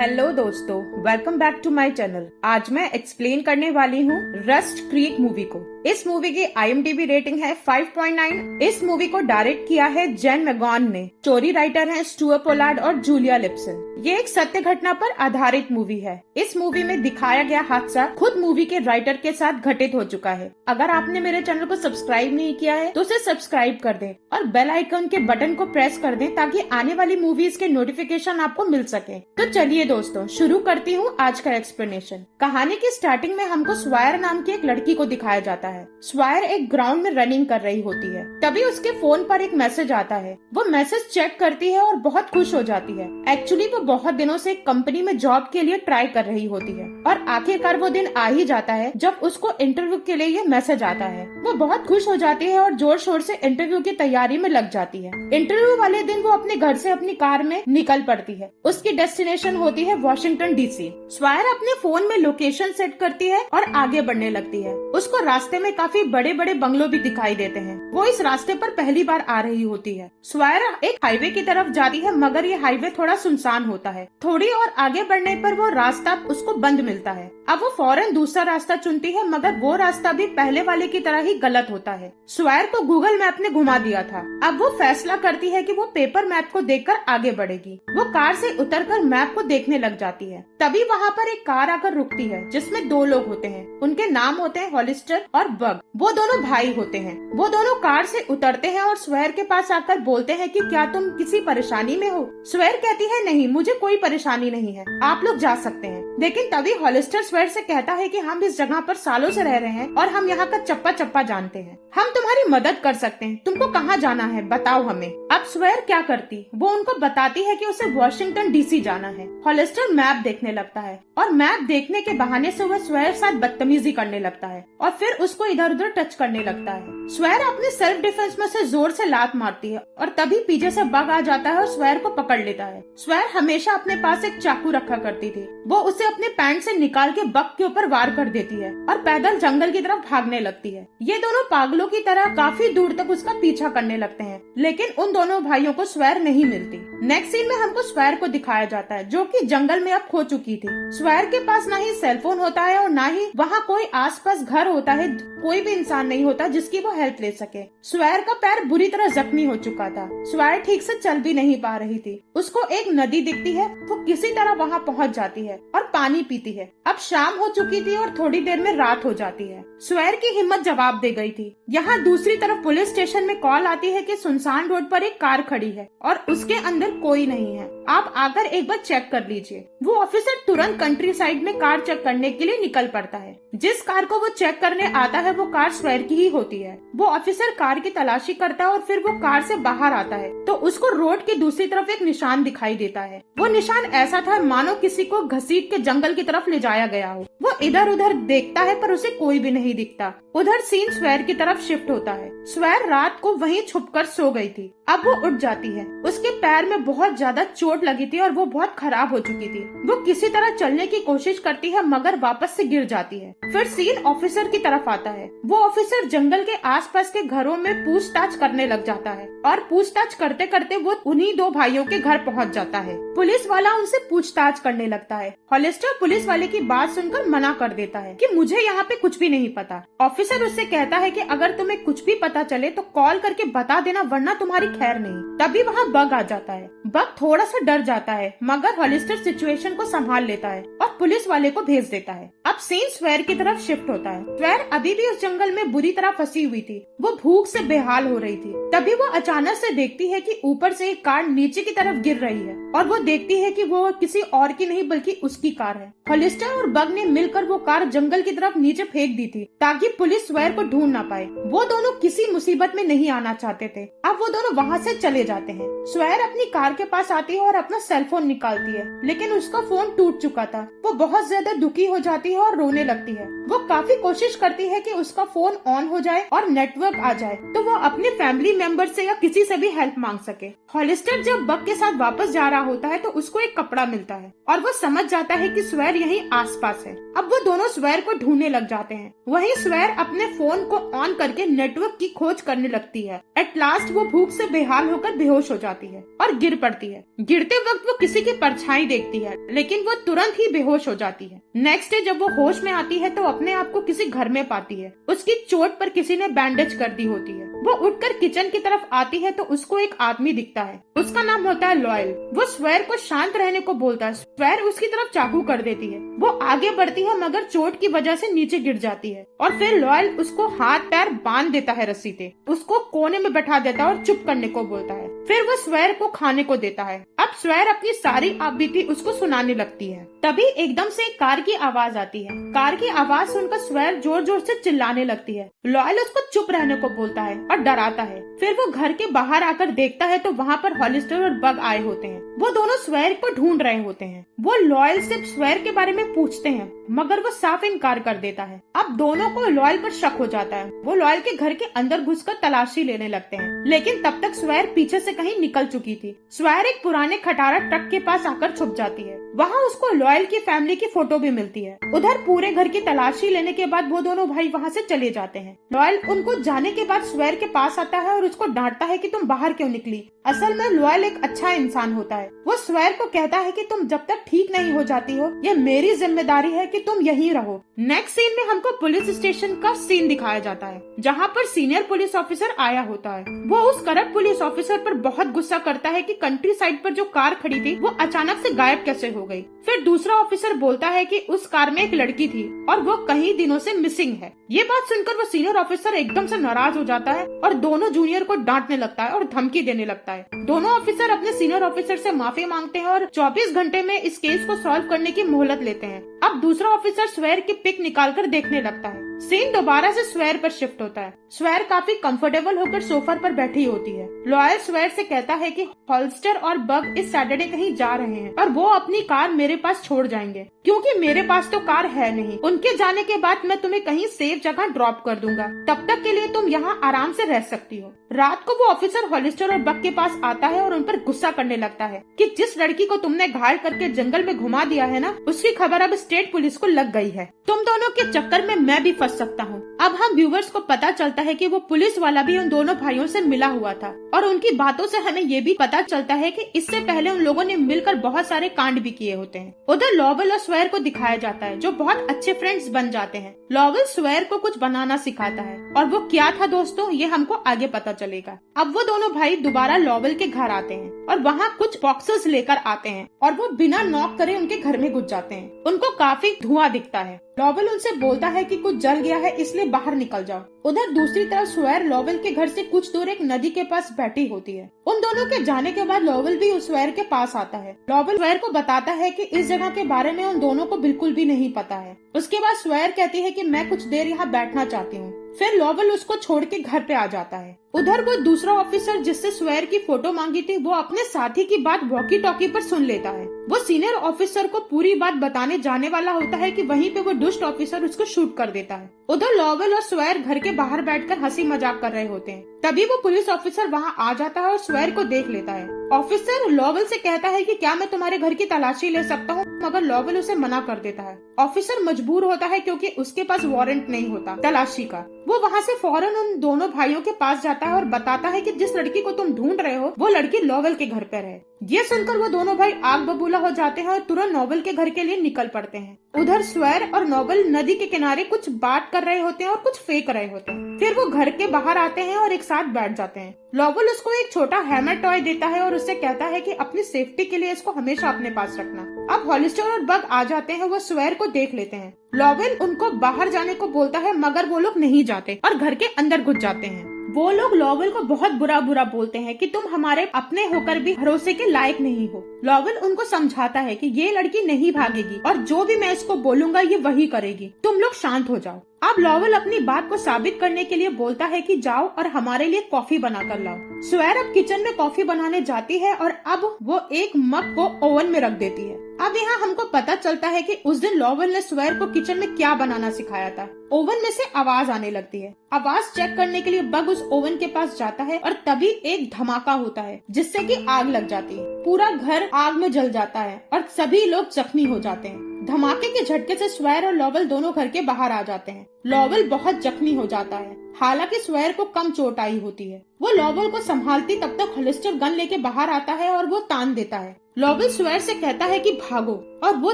Hello दोस्तों, welcome back to my channel. आज मैं एक्सप्लेन करने वाली हूँ रस्ट क्रीक मूवी को। इस मूवी की IMDb रेटिंग है 5.9। इस मूवी को डायरेक्ट किया है जेन मैगॉन ने। स्टोरी राइटर हैं स्टुअर्ट पोलार्ड और जूलिया लिप्सन। ये एक सत्य घटना पर आधारित मूवी है। इस मूवी में दिखाया गया हादसा खुद मूवी के राइटर के साथ घटित हो चुका है। अगर आपने मेरे चैनल को सब्सक्राइब नहीं किया है तो उसे सब्सक्राइब कर दें और बेल आइकन के बटन को प्रेस कर दें ताकि आने वाली मूवीज के नोटिफिकेशन आपको मिल सके। तो चलिए दोस्तों, शुरू करती हूँ आज का एक्सप्लेनेशन। कहानी की स्टार्टिंग में हमको स्वायर नाम की एक लड़की को दिखाया जाता है। स्वायर एक ग्राउंड में रनिंग कर रही होती है। तभी उसके फोन पर एक मैसेज आता है। वो मैसेज चेक करती है और बहुत खुश हो जाती है। एक्चुअली वो बहुत दिनों से एक कंपनी में जॉब के लिए ट्राई कर रही होती है और आखिरकार वो दिन आ ही जाता है जब उसको इंटरव्यू के लिए ये मैसेज आता है। वो बहुत खुश हो जाती है और जोर शोर से इंटरव्यू की तैयारी में लग जाती है। इंटरव्यू वाले दिन वो अपने घर से अपनी कार में निकल पड़ती है। उसकी डेस्टिनेशन होती है वॉशिंगटन DC। स्वायर अपने फोन में लोकेशन सेट करती है और आगे बढ़ने लगती है। उसको रास्ते में काफी बड़े बड़े बंगलो भी दिखाई देते हैं। वो इस रास्ते पर पहली बार आ रही होती है। स्वायर एक हाईवे की तरफ जाती है, मगर ये हाईवे थोड़ा सुनसान होता है। थोड़ी और आगे बढ़ने पर वो रास्ता उसको बंद मिलता है। अब वो फौरन दूसरा रास्ता चुनती है, मगर वो रास्ता भी पहले वाले की तरह ही गलत होता है। स्वायर को गूगल मैप ने घुमा दिया था। अब वो फैसला करती है कि वो पेपर मैप को देखकर आगे बढ़ेगी। वो कार से उतरकर मैप को देखने लग जाती है। तभी वहाँ पर एक कार आकर रुकती है जिसमें दो लोग होते हैं। उनके नाम होते हैं हॉलिस्टर और बग। वो दोनों भाई होते हैं। वो दोनों कार से उतरते हैं और स्वायर के पास आकर बोलते हैं कि क्या तुम किसी परेशानी में हो। स्वायर कहती है नहीं, मुझे कोई परेशानी नहीं है, आप लोग जा सकते हैं। लेकिन तभी हॉलिस्टर स्वायर से कहता है कि हम इस जगह पर सालों से रह रहे हैं और हम यहाँ का चप्पा चप्पा जानते हैं। हम तुम्हारी मदद कर सकते हैं। तुमको कहाँ जाना है बताओ हमें। अब स्वायर क्या करती, वो उनको बताती है कि उसे वॉशिंगटन DC जाना है। हॉलिस्टर मैप देखने लगता है और मैप देखने के बहाने से वह स्वायर साथ बदतमीजी करने लगता है और फिर उसको इधर उधर टच करने लगता है। स्वायर अपने सेल्फ डिफेंस में से जोर से लात मारती है और तभी पीछे से बग आ जाता है और स्वायर को पकड़ लेता है। स्वायर हमेशा अपने पास एक चाकू रखा करती थी। वो उसे अपने पैंट से निकाल के बग के ऊपर वार कर देती है और पैदल जंगल की तरफ भागने लगती है। ये दोनों पागलों की तरह काफी दूर तक उसका पीछा करने लगते हैं, लेकिन उन दोनों भाइयों को स्वायर नहीं मिलती। नेक्स्ट सीन में हमको स्वायर को दिखाया जाता है जो कि जंगल में अब खो चुकी थी। स्वायर के पास ना ही सेलफोन होता है और ना ही वहाँ कोई आसपास घर होता है। कोई भी इंसान नहीं होता जिसकी वो हेल्प ले सके। स्वायर का पैर बुरी तरह जख्मी हो चुका था। स्वायर ठीक से चल भी नहीं पा रही थी। उसको एक नदी दिखती है। वो किसी तरह वहाँ पहुँच जाती है और पानी पीती है। अब शाम हो चुकी थी और थोड़ी देर में रात हो जाती है। स्वायर की हिम्मत जवाब दे गई थी। यहाँ दूसरी तरफ पुलिस स्टेशन में कॉल आती है कि सुनसान रोड पर एक कार खड़ी है और उसके अंदर कोई नहीं है। आप आकर एक बार चेक कर लीजिए। वो ऑफिसर तुरंत कंट्री साइड में कार चेक करने के लिए निकल पड़ता है। जिस कार को वो चेक करने आता है वो कार स्वायर की ही होती है। वो ऑफिसर कार की तलाशी करता है और फिर वो कार से बाहर आता है तो उसको रोड की दूसरी तरफ एक निशान दिखाई देता है। वो निशान ऐसा था मानो किसी को घसीट के जंगल की तरफ ले जाया गया हो। वो इधर उधर देखता है पर उसे कोई भी नहीं दिखता। उधर सीन स्वायर की तरफ शिफ्ट होता है। स्वायर रात को वहीं छुपकर सो गई थी। अब वो उठ जाती है। उसके पैर में बहुत ज्यादा चोट लगी थी और वो बहुत खराब हो चुकी थी। वो किसी तरह चलने की कोशिश करती है मगर वापस से गिर जाती है। फिर सीन ऑफिसर की तरफ आता है। वो ऑफिसर जंगल के आसपास के घरों में पूछताछ करने लग जाता है और पूछताछ करते करते वो उन्हीं दो भाइयों के घर पहुंच जाता है। पुलिस वाला उनसे पूछताछ करने लगता है। हॉलिस्टर पुलिस वाले की बात सुनकर मना कर देता है कि मुझे यहाँ पे कुछ भी नहीं पता। ऑफिसर उससे कहता है कि अगर तुम्हें कुछ भी पता चले तो कॉल करके बता देना, वरना तुम्हारी खैर नहीं। तभी वहाँ बग आ जाता है। बग थोड़ा सा डर जाता है मगर हॉलिस्टर सिचुएशन को संभाल लेता है और पुलिस वाले को भेज देता है। अब सीन स्वायर की तरफ शिफ्ट होता है। स्वायर अभी भी उस जंगल में बुरी तरह फंसी हुई थी। वो भूख से बेहाल हो रही थी। तभी वो अचानक से देखती है कि ऊपर से एक कार नीचे की तरफ गिर रही है और वो देखती है कि वो किसी और की नहीं बल्कि उसकी कार है। हॉलिस्टर और बग ने मिलकर वो कार जंगल की तरफ नीचे फेंक दी थी ताकि पुलिस स्वायर को ढूंढ ना पाए। वो दोनों किसी मुसीबत में नहीं आना चाहते थे। अब वो दोनों वहाँ से चले जाते हैं। स्वायर अपनी कार के पास आती है और अपना सेलफोन निकालती है, लेकिन उसका फोन टूट चुका था। वो वो बहुत ज्यादा दुखी हो जाती है और रोने लगती है। वो काफी कोशिश करती है कि उसका फोन ऑन हो जाए और नेटवर्क आ जाए तो वो अपने फैमिली मेंबर से या किसी से भी हेल्प मांग सके। हॉलिस्टर जब बग के साथ वापस जा रहा होता है तो उसको एक कपड़ा मिलता है और वो समझ जाता है कि स्वेर यहीं आसपास है। अब वो दोनों स्वेर को ढूंढने लग जाते हैं। वहीं स्वेर अपने फोन को ऑन करके नेटवर्क की खोज करने लगती है। एट लास्ट वो भूख से बेहाल होकर बेहोश हो जाती है और गिर पड़ती है। गिरते वक्त वो किसी की परछाई देखती है लेकिन वो तुरंत ही बेहोश हो जाती है। नेक्स्ट डे जब वो होश में आती है तो अपने आप को किसी घर में पाती है। उसकी चोट पर किसी ने बैंडेज कर दी होती है। वो उठकर किचन की तरफ आती है तो उसको एक आदमी दिखता है। उसका नाम होता है लॉयल। वो स्वेर को शांत रहने को बोलता है। स्वेर उसकी तरफ चाकू कर देती है। वो आगे बढ़ती है मगर चोट की वजह से नीचे गिर जाती है और फिर लॉयल उसको हाथ पैर बांध देता है रस्सी से। उसको कोने में बैठा देता है और चुप करने को बोलता है। फिर वो स्वेर को खाने को देता है। अब स्वेर अपनी सारी आपबीती उसको सुनाने लगती है। तभी एकदम से एक कार की आवाज आती है। कार की आवाज सुनकर स्वेर जोर जोर से चिल्लाने लगती है। लॉयल उसको चुप रहने को बोलता है और डराता है। फिर वो घर के बाहर आकर देखता है तो वहाँ पर हॉलिस्टर और बग आए होते हैं। वो दोनों स्वेर को ढूंढ रहे होते हैं। वो लॉयल से स्वेर के बारे में पूछते हैं मगर वो साफ इनकार कर देता है। अब दोनों को लॉयल पर शक हो जाता है। वो लॉयल के घर के अंदर घुसकर तलाशी लेने लगते हैं लेकिन तब तक स्वेर पीछे से कहीं निकल चुकी थी। स्वेर एक पुराने खटारा ट्रक के पास आकर छुप जाती है। वहाँ उसको लॉयल की फैमिली की फोटो भी मिलती है। उधर पूरे घर की तलाशी लेने के बाद वो दोनों भाई वहाँ से चले जाते हैं। लॉयल उनको जाने के बाद स्वेर के पास आता है और उसको डांटता है कि तुम बाहर क्यों निकली। असल में लॉयल एक अच्छा इंसान होता है। वो स्वेर को कहता है कि तुम जब तक ठीक नहीं हो जाती हो ये मेरी जिम्मेदारी है कि तुम यहीं रहो। नेक्स्ट सीन में हमको पुलिस स्टेशन का सीन दिखाया जाता है जहाँ पर सीनियर पुलिस ऑफिसर आया होता है। वो उस करप्ट पुलिस ऑफिसर पर बहुत गुस्सा करता है कि कंट्री साइड पर जो कार खड़ी थी वो अचानक से गायब कैसे हो गई। फिर दूसरा ऑफिसर बोलता है कि उस कार में एक लड़की थी और वो कई दिनों से मिसिंग है। ये बात सुनकर वो सीनियर ऑफिसर एकदम से नाराज हो जाता है और दोनों जूनियर को डांटने लगता है और धमकी देने लगता है। दोनों ऑफिसर अपने सीनियर ऑफिसर से माफी मांगते हैं और 24 घंटे में इस केस को सॉल्व करने की मोहलत लेते हैं। अब दूसरा ऑफिसर स्वेर की पिक निकालकर देखने लगता है। सीन दोबारा से स्वेर पर शिफ्ट होता है। स्वेर काफी कंफर्टेबल होकर सोफा पर बैठी होती है। लॉयल स्वेर से कहता है कि हॉल्स्टर और बग इस सैटरडे कहीं जा रहे हैं और वो अपनी कार मेरे पास छोड़ जाएंगे क्योंकि मेरे पास तो कार है नहीं। उनके जाने के बाद मैं तुम्हें कहीं सेफ जगह ड्रॉप कर दूंगा। तब तक के लिए तुम यहाँ आराम से रह सकती हो। रात को वो ऑफिसर हॉलिस्टर और बग के पास आता है और उन पर गुस्सा करने लगता है कि जिस लड़की को तुमने घायल करके जंगल में घुमा दिया है ना, उसकी खबर अब स्टेट पुलिस को लग गई है। तुम दोनों के चक्कर में मैं भी फंस सकता हूँ। अब हम व्यूवर्स को पता चलता है कि वो पुलिस वाला भी उन दोनों भाइयों से मिला हुआ था और उनकी बातों से हमें ये भी पता चलता है कि इससे पहले उन लोगों ने मिलकर बहुत सारे कांड भी किए होते हैं। उधर लॉवेल और स्वेर को दिखाया जाता है जो बहुत अच्छे फ्रेंड्स बन जाते हैं। लॉवेल स्वेर को कुछ बनाना सिखाता है और वो क्या था दोस्तों ये हमको आगे पता चलेगा। अब वो दोनों भाई दोबारा लॉवेल के घर आते हैं और वहाँ कुछ बॉक्सेस लेकर आते हैं और वो बिना नॉक करे उनके घर में घुस जाते हैं। उनको काफी धुआं दिखता है। लॉवेल उनसे बोलता है कि कुछ जल गया है इसलिए बाहर निकल जाओ। उधर दूसरी तरफ स्वेर लॉवेल के घर से कुछ दूर एक नदी के पास बैठी होती है। उन दोनों के जाने के बाद लॉवेल भी उस स्वेर के पास आता है। लॉवेल स्वेर को बताता है कि इस जगह के बारे में उन दोनों को बिल्कुल भी नहीं पता है। उसके बाद स्वेर कहती है कि मैं कुछ देर यहाँ बैठना चाहती हूँ। फिर लॉवेल उसको छोड़ के घर पे आ जाता है। उधर वो दूसरा ऑफिसर जिससे स्वेर की फोटो मांगी थी वो अपने साथी की बात वॉकी टॉकी पर सुन लेता है। वो सीनियर ऑफिसर को पूरी बात बताने जाने वाला होता है कि वहीं पे वो दुष्ट ऑफिसर उसको शूट कर देता है। उधर लॉवेल और स्वेर घर के बाहर बैठकर हंसी मजाक कर रहे होते हैं। तभी वो पुलिस ऑफिसर वहाँ आ जाता है और स्वेर को देख लेता है। ऑफिसर लॉवेल से कहता है कि क्या मैं तुम्हारे घर की तलाशी ले सकता हूँ, मगर लॉवेल उसे मना कर देता है। ऑफिसर मजबूर होता है क्योंकि उसके पास वारंट नहीं होता तलाशी का। वो वहाँ से फौरन उन दोनों भाइयों के पास जाता है और बताता है कि जिस लड़की को तुम ढूंढ रहे हो वो लड़की लॉवेल के घर पर है। ये सुनकर वो दोनों भाई आग बबूला हो जाते हैं और तुरंत नोबेल के घर के लिए निकल पड़ते हैं। उधर स्वेर और नोबेल नदी के किनारे कुछ बात कर रहे होते हैं और कुछ फेंक रहे होते हैं। फिर वो घर के बाहर आते हैं और एक साथ बैठ जाते हैं। नोबेल उसको एक छोटा हैमर टॉय देता है और उससे कहता है कि अपनी सेफ्टी के लिए इसको हमेशा अपने पास रखना। अब हॉलिस्टर और बग आ जाते हैं। वो स्वेर को देख लेते हैं। नोबेल उनको बाहर जाने को बोलता है मगर वो लोग नहीं जाते और घर के अंदर घुस जाते हैं। वो लोग लॉवेल को बहुत बुरा बोलते हैं कि तुम हमारे अपने होकर भी भरोसे के लायक नहीं हो। लॉवेल उनको समझाता है कि ये लड़की नहीं भागेगी और जो भी मैं इसको बोलूंगा ये वही करेगी, तुम लोग शांत हो जाओ। अब लॉवेल अपनी बात को साबित करने के लिए बोलता है कि जाओ और हमारे लिए कॉफी बना कर लाओ। स्वेर अब किचन में कॉफी बनाने जाती है और अब वो एक मग को ओवन में रख देती है। अब यहाँ हमको पता चलता है कि उस दिन लॉवेल ने स्वेर को किचन में क्या बनाना सिखाया था। ओवन में से आवाज आने लगती है। आवाज चेक करने के लिए बग उस ओवन के पास जाता है और तभी एक धमाका होता है जिससे कि आग लग जाती है। पूरा घर आग में जल जाता है और सभी लोग जख्मी हो जाते हैं। धमाके के झटके से स्वेर और लॉवेल दोनों घर के बाहर आ जाते हैं। लॉवेल बहुत जख्मी हो जाता है, हालांकि स्वेर को कम चोट आई होती है। वो लॉवेल को संभालती तब तक हॉलिस्टर गन लेके बाहर आता है और वो तान देता है। लॉवेल स्वेर से कहता है कि भागो और वो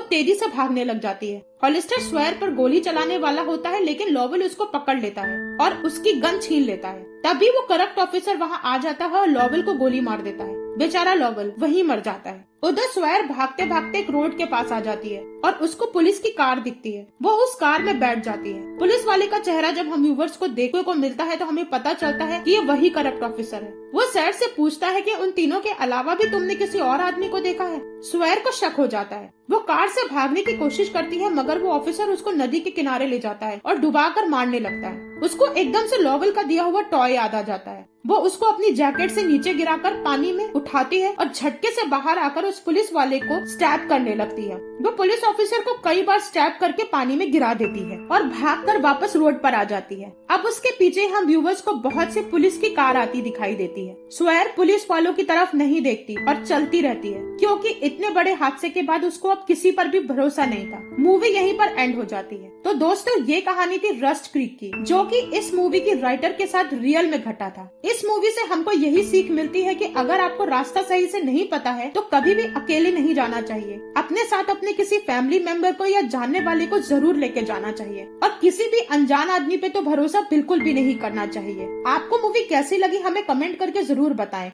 तेजी से भागने लग जाती है। हॉलिस्टर स्वेर पर गोली चलाने वाला होता है, लेकिन लॉवेल उसको पकड़ लेता है और उसकी गन छीन लेता है। तभी वो करप्ट ऑफिसर वहाँ आ जाता है और लॉवेल को गोली मार देता है। बेचारा लॉवेल वहीं मर जाता है। उधर स्वेर भागते भागते एक रोड के पास आ जाती है और उसको पुलिस की कार दिखती है। वो उस कार में बैठ जाती है। पुलिस वाले का चेहरा जब हम व्यूवर्स को देखने को मिलता है तो हमें पता चलता है कि ये वही करप्ट ऑफिसर है। वो सैड से पूछता है कि उन तीनों के अलावा भी तुमने किसी और आदमी को देखा है? स्वेर को शक हो जाता है। वो कार से भागने की कोशिश करती है, मगर वो ऑफिसर उसको नदी के किनारे ले जाता है और डुबाकर मारने लगता है। उसको एकदम से लॉवेल का दिया हुआ टॉय याद आ जाता है। वो उसको अपनी जैकेट से नीचे गिराकर पानी में उठाती है और झटके से बाहर आकर उस पुलिस वाले को स्टैब करने लगती है। वो पुलिस ऑफिसर को कई बार स्टैब करके पानी में गिरा देती है और भागकर वापस रोड पर आ जाती है। अब उसके पीछे हम व्यूवर्स को बहुत सी पुलिस की कार आती दिखाई देती है। स्वेर पुलिस वालों की तरफ नहीं देखती और चलती रहती है, क्योंकि इतने बड़े हादसे के बाद उसको अब किसी पर भी भरोसा नहीं था। मूवी यहीं पर एंड हो जाती है। तो दोस्तों, ये कहानी थी रस्ट क्रीक की, जो कि इस मूवी की राइटर के साथ रियल में घटा था। इस मूवी से हमको यही सीख मिलती है कि अगर आपको रास्ता सही से नहीं पता है तो कभी भी अकेले नहीं जाना चाहिए। अपने साथ अपने किसी फैमिली मेंबर को या जानने वाले को जरूर लेके जाना चाहिए और किसी भी अनजान आदमी पे तो भरोसा बिल्कुल भी नहीं करना चाहिए। आपको मूवी कैसी लगी हमें कमेंट करके जरूर बताएं।